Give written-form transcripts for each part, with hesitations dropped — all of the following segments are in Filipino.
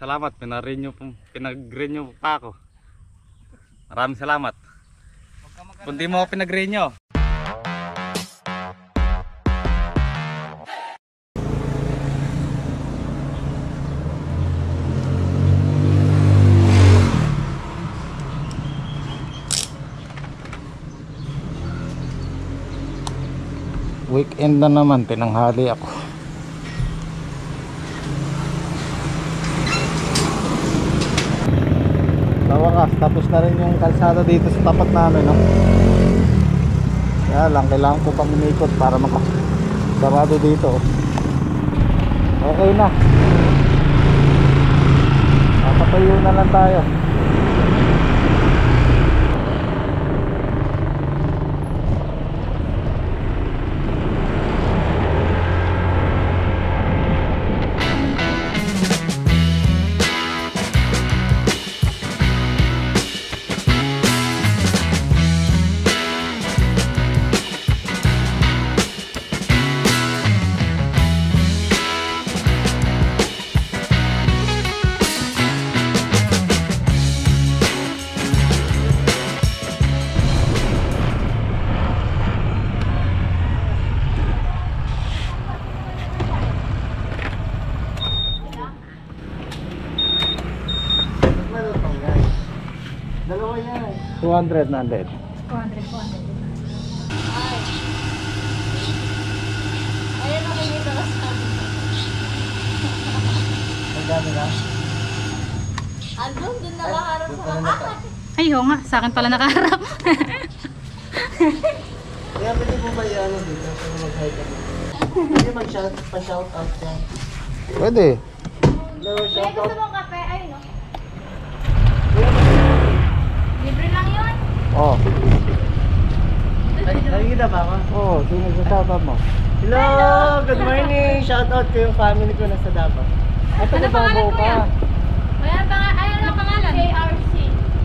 Salamat, pinag-renew pa ako. Maraming salamat. Kung di mo ako pinag-renew. Weekend na naman, tinanghali ako. Sa wakas, tapos na rin yung kalsada dito sa tapat namin, no? Kaya lang, kailangan ko pang umikot para makasarado dito. Okay na. Papatayo na lang tayo. Dalawa yan. 200 na ulit. 200. Ayun ako dito ka sa akin. Ang dami na? Andun, dun nakaharap sa akin. Ay, oo nga. Sa akin pala nakaharap. Kaya pwede mo ba yan dito sa mag-hi ka dito? Pwede mag-shout out yan. Pwede. Hello, Kaya shout gusto out. mong kape? Ay, no? Libre lang yun. Oh. Nakikita ba ako? Oh, sino sa shoutout mo? Hello! Good morning! Shout out ko yung family ko nasa Davao. Ito Ano pangalan mo yan? Ayan ang pangalan. KRC.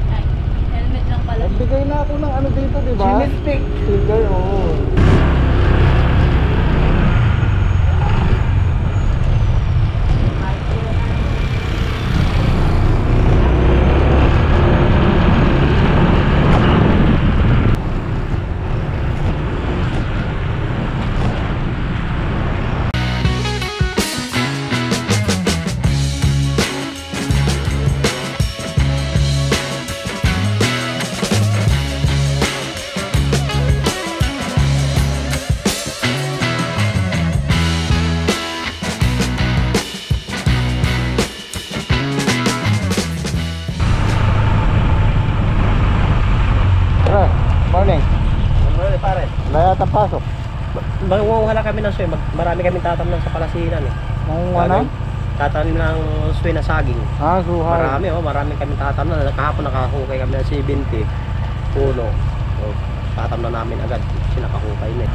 Ay, helmet lang pala. Nagbigay na ako ng ano dito, di ba? Chinistic! Silver, oo. Morning. Good pare. Laya tapasok. Mangunguha kami ng swing. Marami kami tatamnan sa palasinan eh. Nung ano? Tatanim ng swing na saging. Ah, suhay. Marami kami tatamnan. Kahapon nakahukay kami ng 70 puno. So, tatamnan namin agad. Kasi nakahukay na eh.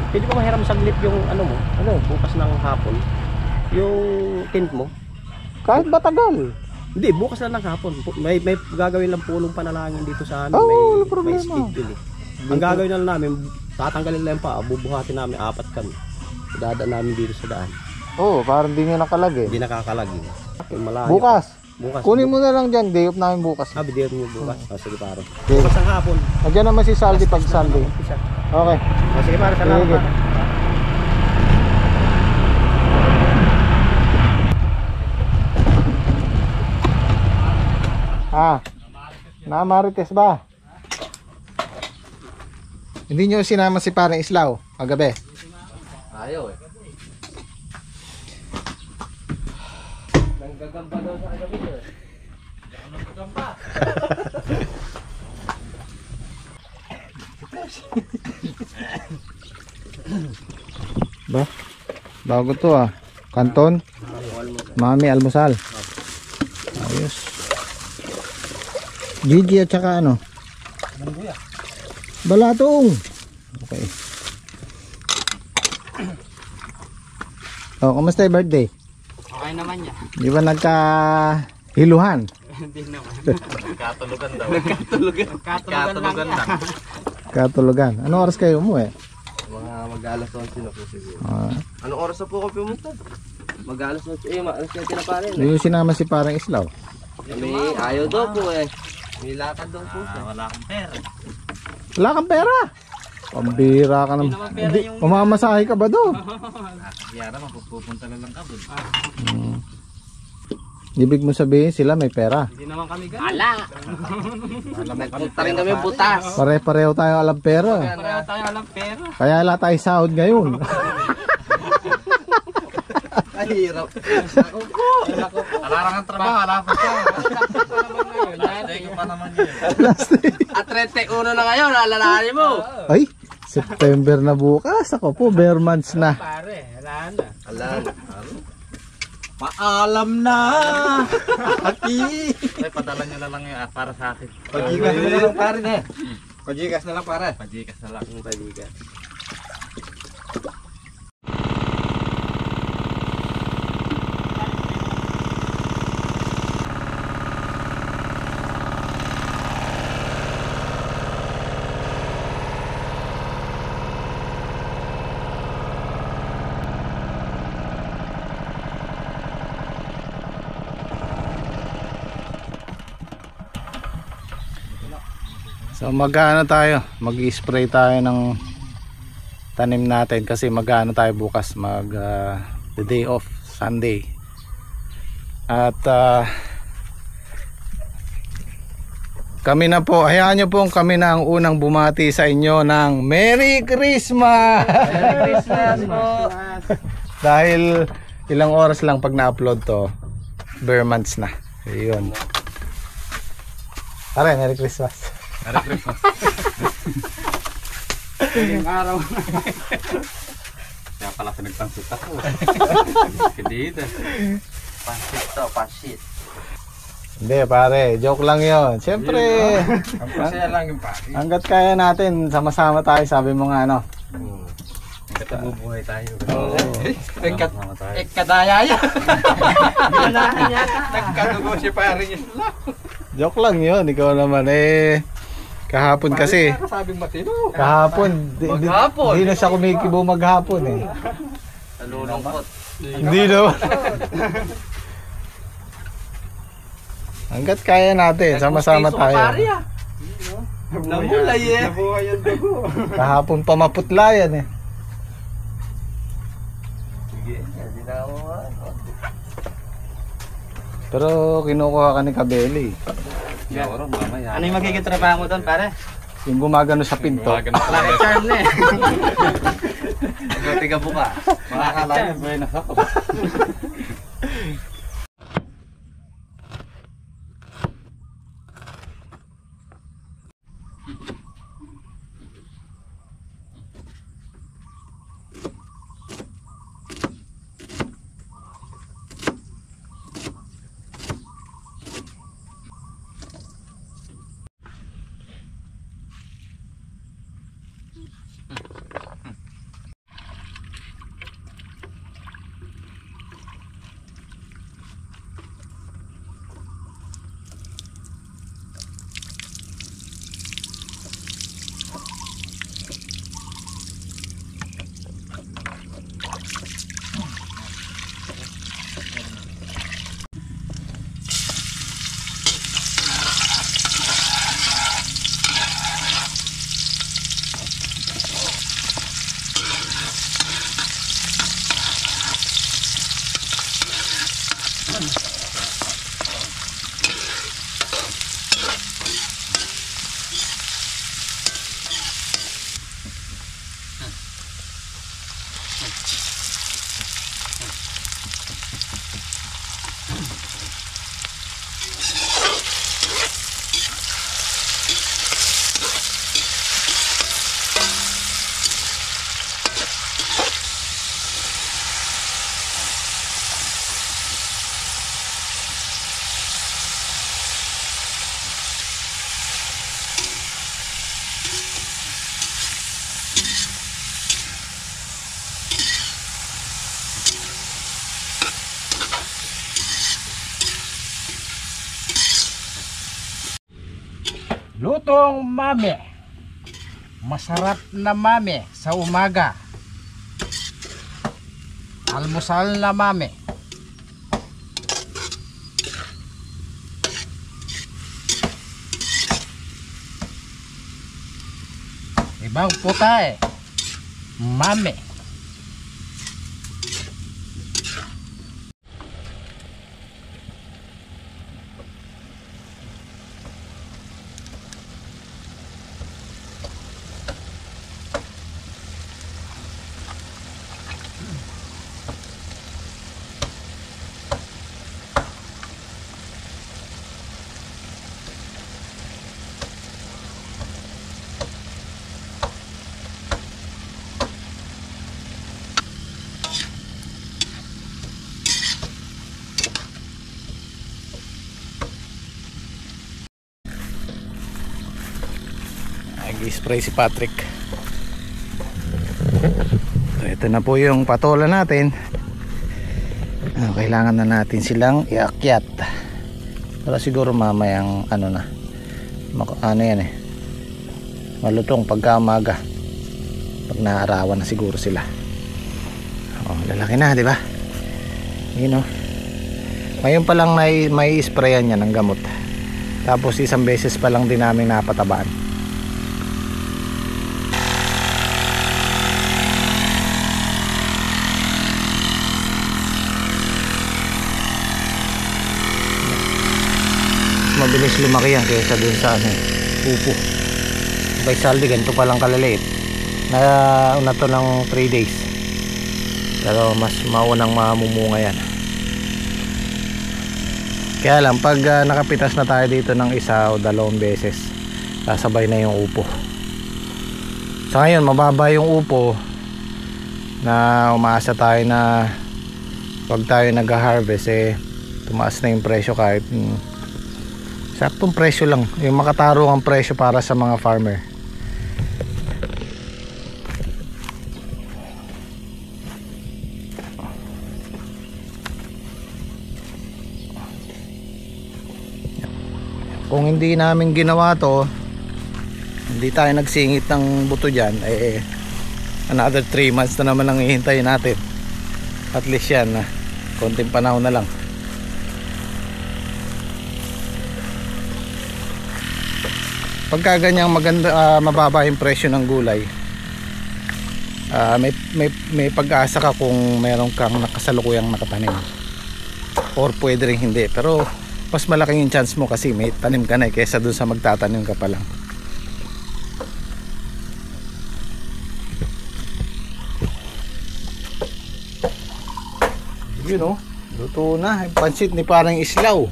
Pwede ba mahiram saglit yung ano mo? Bukas ng hapon. Yung tent mo. Kahit batagal. Hindi, bukas na lang hapon. May gagawin lang punong panalangin dito sa amin. Oh, may wala problema. schedule eh. Ang gagawin na lang namin, tatanggalin lang pa, bubuhatin namin 4 kami. Dadaan namin dito sa daan. Oo, parang di nyo nakalagay. Hindi nakakalagi. Malayo. Bukas. Bukas. Kunin mo na lang dyan, day off namin bukas. Bigyan mo bukas. Sige pare. Okay. Bukas ng hapon. Nandiyan naman si Saldi pag Sunday. Umpisa. Okay. Sige pare, salamat Sige. pare. Na Marites ba? Hindi nyo sinama si parang Islaw kagabi? Ayaw eh. Nanggagamba daw sa kagabi eh. Nanggagamba. Ba? Bago to ah. Kanton. Mami almusal. Ayos. Gigi at saka ano? Balatong. Okay. Oh, kumusta yung birthday? Okay naman niya. Di ba nagka-hiluhan? Hindi naman. Katulugan daw. Katulugan lang. Katulugan. Anong oras kayo umuwi? Mga mag-alas 11 na po siguro. Ah, Anong oras na po kayo pumunta? Mag-alas na maalas na tinapare. Yung sinama si parang Islaw. May ayaw daw po eh. May lakad daw po siya. Wala akong pera. Wala kang pera. Pambira ka naman. Hindi, mamamasahe ka ba do? Yara, mapupunta na lang ka doon. Ibig mo sabihin sila may pera. Hindi naman kami ganun. Ala! Nagpunta rin kami butas. Pare-pareho tayo alam pera. Pareho tayo alam pera. Kaya wala tayo sahod ngayon. Ay, hirap. Alarang ang trabaho, wala pa siya. Dati ko pa naman yun. At 31 na ngayon, alalahanin mo. Ay, September na bukas. Ako po, bare months na. Ala. Paalam na! Hati! Ay, padala nyo na lang yun para sa akin. Pajikas na lang pare eh. Pajikas na lang pare. Pajikas na lang. Pajikas. So mag-ano tayo, mag-spray tayo ng tanim natin kasi mag-ano tayo bukas, the day off, Sunday. At kami na po, hayaan nyo pong kami na ang unang bumati sa inyo ng Merry Christmas! Merry Christmas po! Dahil ilang oras lang pag na-upload to, bare months na. Ayun. Pare, Merry Christmas. Merry Christmas. Yung araw. Kaya pala pinagpansit ako. Hindi ito. Pansit to, pansit. Hindi pare, joke lang yon. Siyempre, Masaya lang yung pare. hanggat kaya natin, sama-sama tayo, sabi mo nga ano. Hanggat nabubuhay tayo. Sama tayo. Kadaya yan. Nagkadugo si pare niya. Joke lang yon, ikaw naman eh. Kahapon kasi, Sabi matino. kahapon, Maghapon? di na siya kumikibo maghapon eh. Nalulungkot. Hindi naman. Hanggat kaya natin, sama-sama tayo. Namulay eh. Nabuhay yung dugo. Kahapon pa maputla yan eh. Sige, hindi na ako. Pero kinukuha ka ni Kabeli. Siguro, mamaya. Ano yung magiging trabaho mo doon, pare? Yung gumagano sa pinto. Lucky charm na eh. Tiga buka. Makakala yun, buenas ako. Lutong mami. Masarap na mami sa umaga. Almusal na mami. Ibang putay. Mami. Nag-spray si Patrick. So, ito na po yung patola natin. Kailangan na natin silang iakyat para siguro mamayang ano na ano yan malutong pagka umaga, pag naarawan na siguro sila. Lalaki na, di ba? Yun, ngayon pa lang may sprayan yan ng gamot, tapos isang beses pa lang din namin napatabaan. Mabilis lumaki yan kaysa dun sa upo. By saldi, ganito palang kalaliit. Una to ng 3 days. Pero mas maunang mamumunga yan. Kaya lang, pag nakapitas na tayo dito ng 1 o 2 beses, sasabay na yung upo. Sa ngayon, mababa yung upo na umaasa tayo na pag tayo nag-harvest, tumaas na yung presyo kahit saktong presyo lang, yung makatarungang presyo para sa mga farmer. Kung hindi namin ginawa to, hindi tayo nagsingit ng buto dyan, another 3 months na naman ang hihintayin natin. At least yan, konting panahon na lang. Pagka ganyang maganda, mababa yung presyo ng gulay, may pag-asa ka kung meron kang nakasalukuyang nakatanim, or pwede rin hindi, pero mas malaking yung chance mo kasi may tanim ka na kaysa dun sa magtatanim ka pa lang. Yun luto na yung pansit ni parang islaw.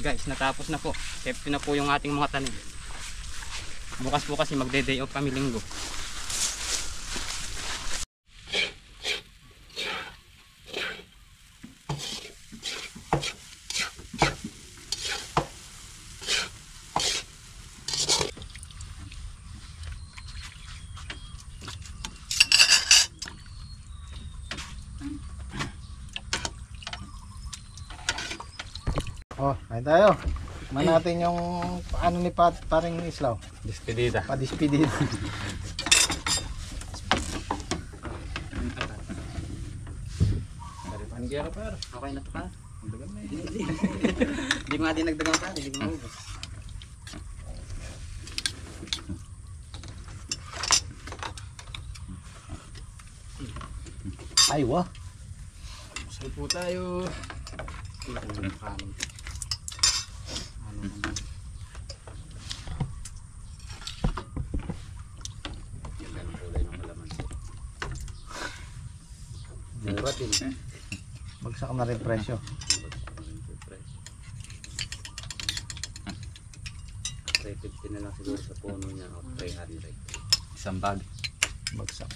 Guys, natapos na po. Safety na po yung ating mga tanim. Bukas po kasi magde-day off kami linggo. Kain tayo. Man natin yung ano ni paring islaw. Despedida. Pa-despedida. Okay na ito pa. Hindi nga din nagdagang pa. Hindi ko maubos. Ay, wah. Masal po tayo. Bagsak na rin presyo. 350 na lang siguro sa puno niya o 300. Isang bag. Bagsak.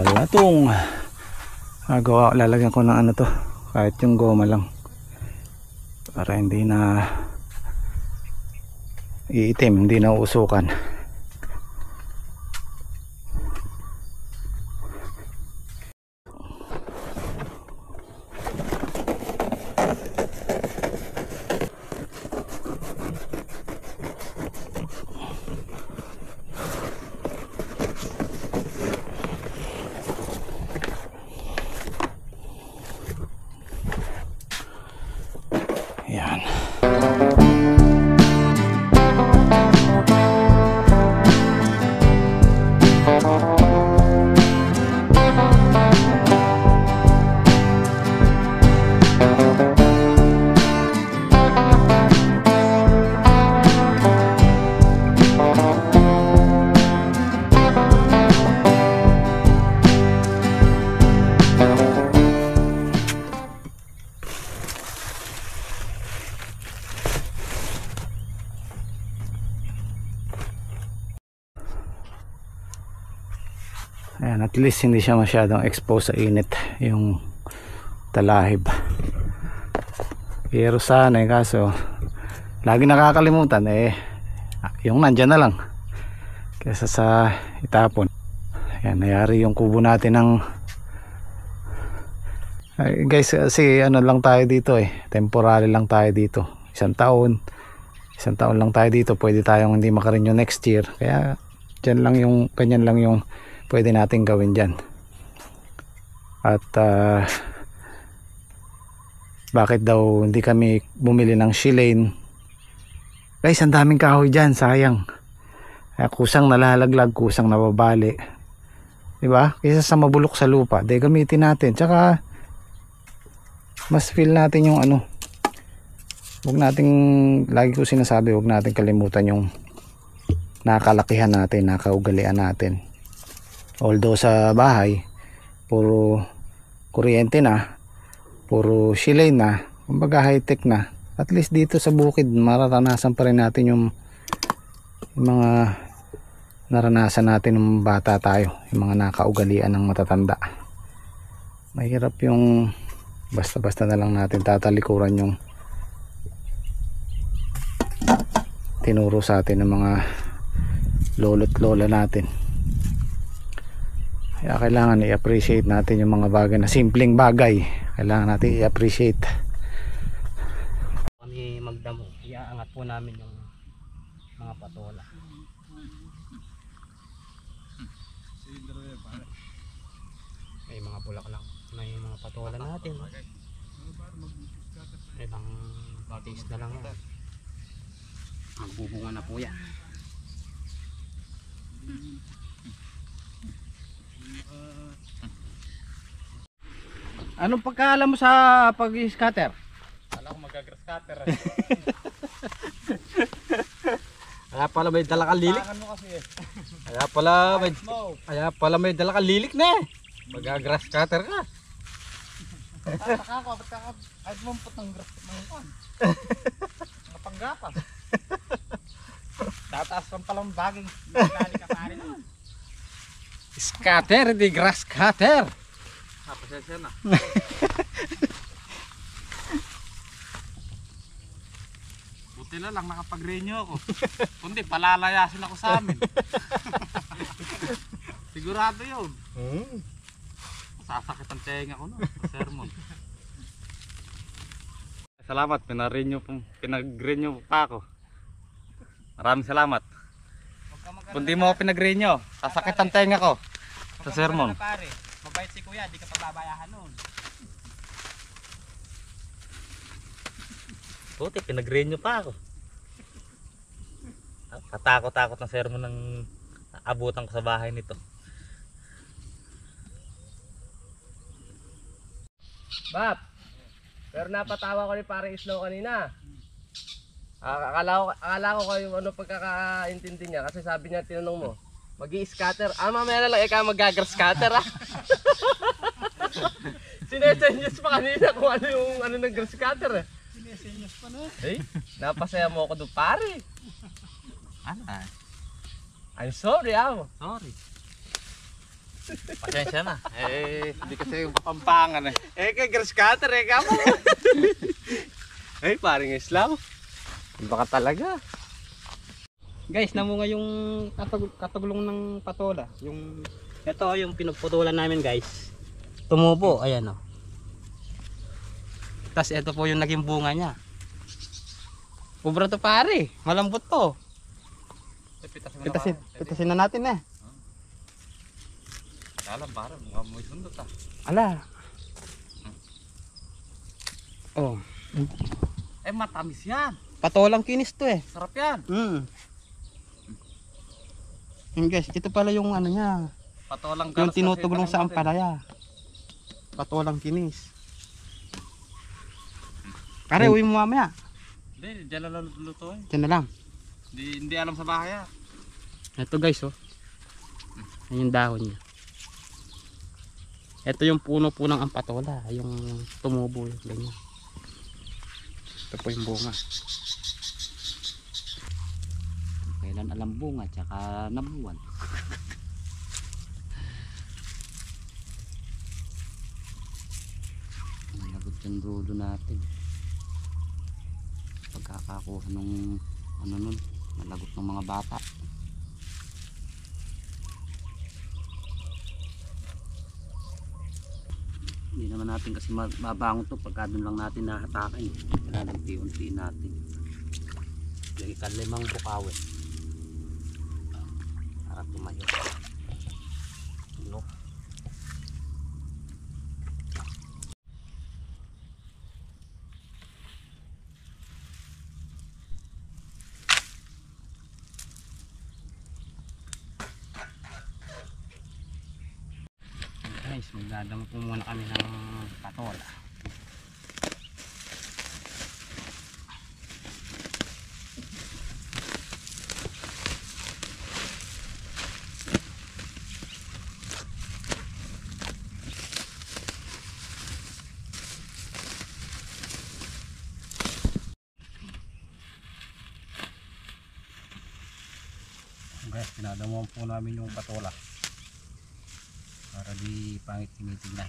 balatong. Lalagyan ko ng ano to, kahit yung goma lang para hindi na iitim, hindi na uusukan. Yan. Ayan, at least hindi siya masyadong exposed sa init yung talahib. Pero sana kaso lagi nakakalimutan yung nandyan na lang kaysa sa itapon. Ayan, nayari yung kubo natin ng guys, kasi ano lang tayo dito temporary lang tayo dito, isang taon lang tayo dito, pwede tayong hindi makarenew next year, kaya dyan lang yung, ganyan lang yung pwede natin gawin dyan. At bakit daw hindi kami bumili ng shilane? Guys, ang daming kahoy dyan, sayang. Kusang nalalaglag, kusang nababali, diba? Kaysa sa mabulok sa lupa, gamitin natin. Tsaka mas feel natin yung ano, huwag nating, lagi ko sinasabi, huwag natin kalimutan yung nakalakihan natin, nakaugalian natin. Although sa bahay puro kuryente na, puro shilane na, kumbaga high tech na, at least dito sa bukid mararanasan pa rin natin yung mga naranasan natin nung bata tayo, yung mga nakaugalian ng matatanda. Mahirap yung basta-basta na lang natin tatalikuran yung tinuro sa atin ng mga lolo't lola natin. Kaya kailangan i-appreciate natin yung mga bagay na simpleng bagay, kailangan natin i-appreciate. Kami magdamo, iaangat po namin yung mga patola. May mga bulaklak na yung mga patola natin. Ibang taste na lang yan. Magbubunga na po yan. Anong pagkaalam mo sa pag-scatter? Alam ko magagrass cutter. Kaya pala may dala kang lilik. Tangan mo kasi Kaya pala may dala kang lilik na Mag-grass cutter ka. Taka ko, kahit mumpot ng grass ng kon. Napanggapas. Tataas kang palang baging. Nagkali ka pa rin naman. Scatter, di grass cutter. Pasensya na. Buti na lang nakapag-renew ako. Kundi palalayasin ako sa amin. Sigurado yun. Sasakit ang tenga ko no, sermon. Salamat, pinag-renew pa ako. Maraming salamat. Kung di mo ako pinag-renew, sasakit ang tenga ko sa sermon. Mabait si kuya, di ka pababayahan nun. Buti, pinag-renew pa ako. Katakot-takot ng sermon ng abutan ko sa bahay nito. Bap, pero napatawa ko ni pare Islo kanina. Akala ko kayo ano pagkakaintindi niya kasi sabi niya tinanong mo, magi-scatter. Mamaya na lang ikaw mag-grass cutter Sinesenyos pa kanina kung ano yung ano ng grass cutter Sinesenyos pa na. Napasaya mo ako doon pare. Ano? I'm sorry Sorry. Pasensya na. Hindi kasi yung kapampangan eh. Kay grass cutter kamo. Paring Islam. Baka talaga. Guys, namunga yung katagulong ng patola. Ito yung pinagputulan namin guys. Tumubo, ayan o. Tapos ito po yung naging bunga niya. Kubra to pare, malambot to. Pitasin na natin eh. Alam parang mga may sundot ah. Ala. Oh, Matamis yan. patolang kinis to eh. Sarap yan. Yun guys, ito pala yung ano niya. Patolang Yung galas tinutugulong kasi sa tanim natin. ampalaya. Patolang kinis. Pare, uwi mo mamaya. Hindi, dyan lang lulutuin. Diyan na lang. Hindi alam sa bahay ah. Ito guys oh. Ayan yung dahon niya. Ito yung puno ng ampatola. Yung tumubo yung ganyan. Ito po yung bunga. Kailan alam bunga tsaka nabuwan. Malagot yung dulo natin. Pagkakakuha nung ano nun, malagot ng mga bata. Hindi naman natin kasi mabangon to pagka doon lang natin nahatakin. Unti-unti natin. Yung ikalimang bukawin. Para tumayo. No. Guys, magdadamo po muna kami ng patola. Guys, pinadamuhan po namin yung patola para di pangit tinitignan.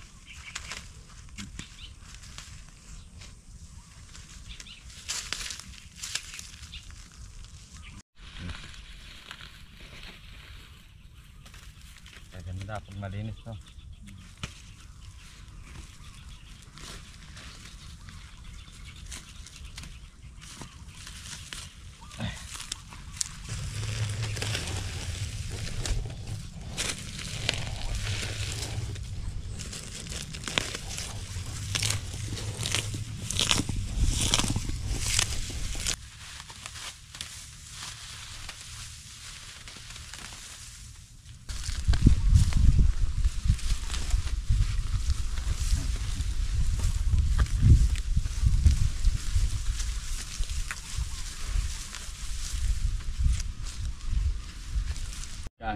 Ganda pag malinis to.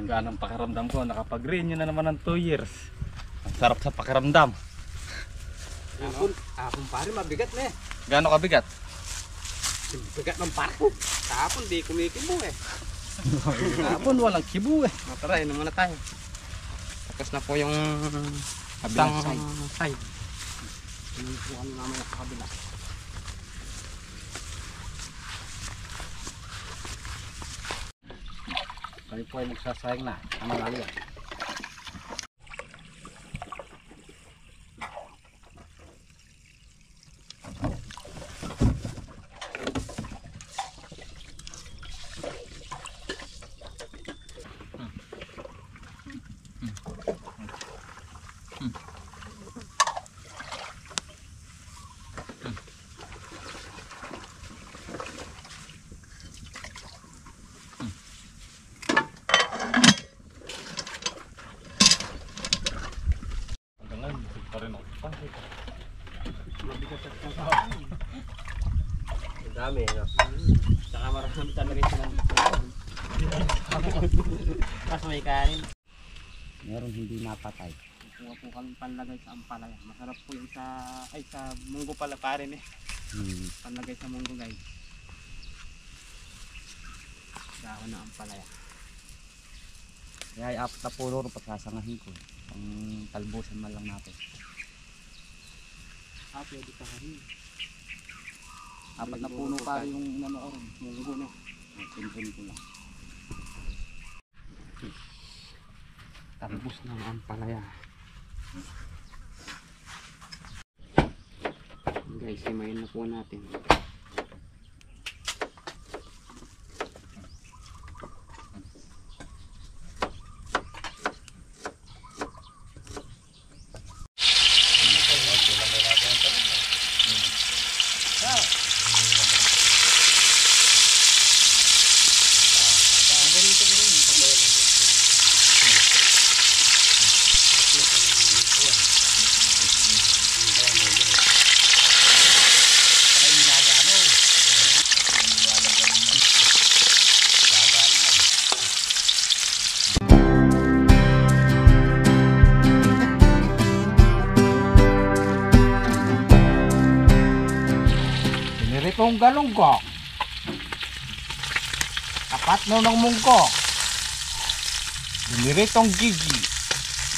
Gaan ang pakiramdam ko, nakapag-renew na naman ng 2 years. Ang sarap sa pakiramdam. Hapon pare mabigat na eh. Gaano kabigat? Bigat ng parko. Hapon di kumikibo eh. Hapon walang kibo eh. Tara, inom muna tayo. Tapos na po yung isang side. Inom po kami mamaya sa kabila. Kami po ay magsasayang na. Ang mga Dami no. Saka marami talaga siya ng tapos may kanin. meron hindi napatay. Kuha po kami panlagay sa ampalaya. Masarap po yung sa munggo pala pare eh. Panlagay sa munggo guys. Dahon na ampalaya. Kaya ay apat na puno rin pagkasangahin ko. Pang talbusan man lang natin. Pwede pa rin. Apat na puno pa rin yung inano ko rin. Munggo no. Pinpin ko lang. Talbos ng ampalaya. Guys, himayin na po natin. Piniritong galunggong. Apat no ng munggo. Piniritong gigi.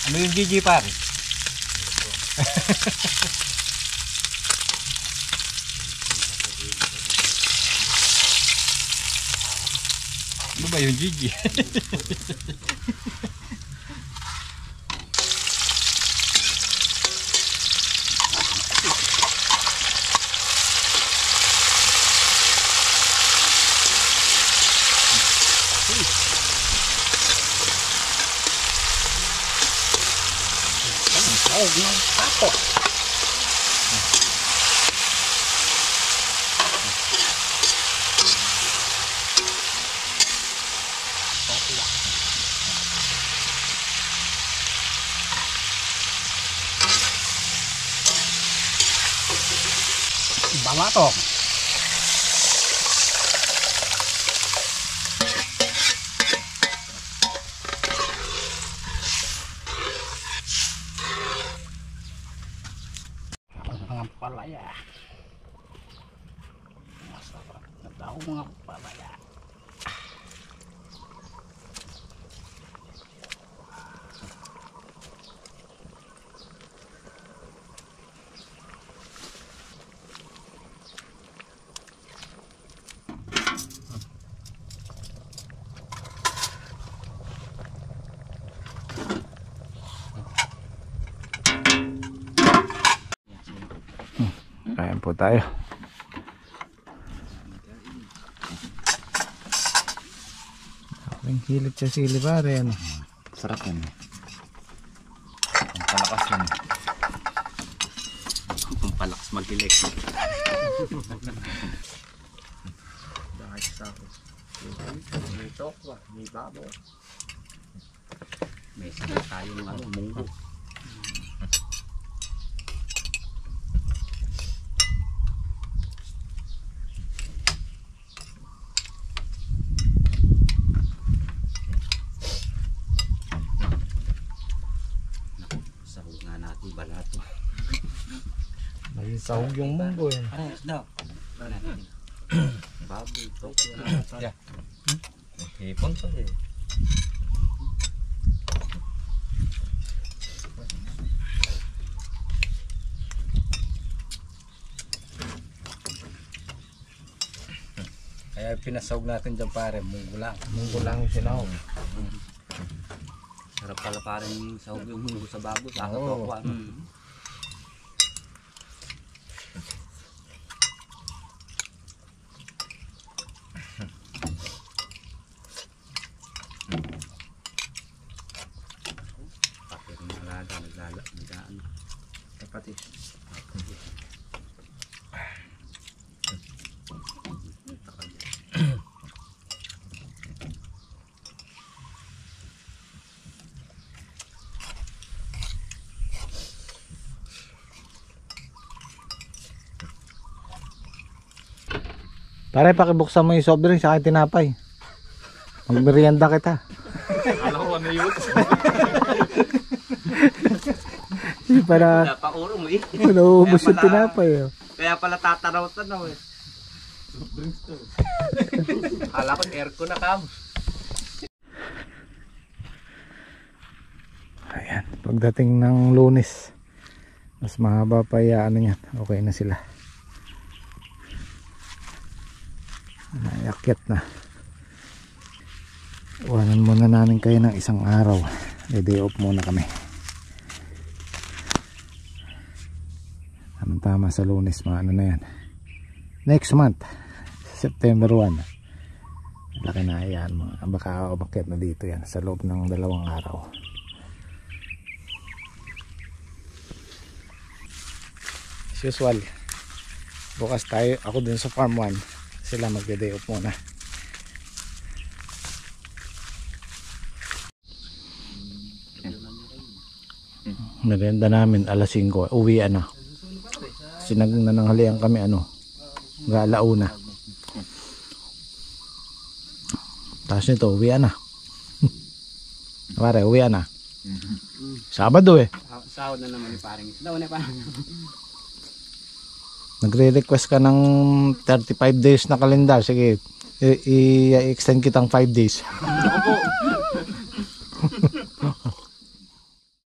Ano yung gigi pare? Ano ba yung gigi? Balato. Ang palaya. Masarap na daw mga palaya. Kain po tayo. Ang hilit sa sili pare ano. Sarap yan. Ang palakas yan. Kung palakas magdilig. Dahil sa ako. May tokwa, may babo. May sana tayong ano, munggo. Sahog nga natin balato. May sahog yung munggo eh. Ano isda? Baboy, tokwa. Yeah. Hipon to eh. Kaya pinasahog natin dyan pare, munggo lang. Munggo lang yung sinahog. Sarap pala parang sahog yung munggo sa baboy. Saka Oo. tokwa. Pati rin alaga, naglaan. Kapatid. Pare pakibuksan mo yung soft drink sa akin tinapay. Magmerienda kita. Akala ko ano yun. Hindi para Wala pa uro mo eh. nauubos yung Kaya pala- tinapay. Oh. Kaya pala tatanaw-tanaw eh. Akala ko aircon na kam. Ayan, pagdating ng Lunes mas mahaba pa ano yan, okay na sila. Naiakyat na. Iwanan muna namin kayo ng isang araw. Day off muna kami. Tama sa Lunes, mga ano na yan. Next month, September 1. Laki na yan, baka umakyat na dito yan sa loob ng 2 araw. As usual, bukas tayo, ako dun sa farm 1, sila magde-day off muna. Merienda namin alas 5, uwi na. Nananghalian kami alauna. Tapos nito uwi na. Pare, uwi na. Sabado Sahod na naman ni paring. Daw na parang. Nagre-request ka ng 35 days na kalendar. Sige, i-extend kitang 5 days. Ako po.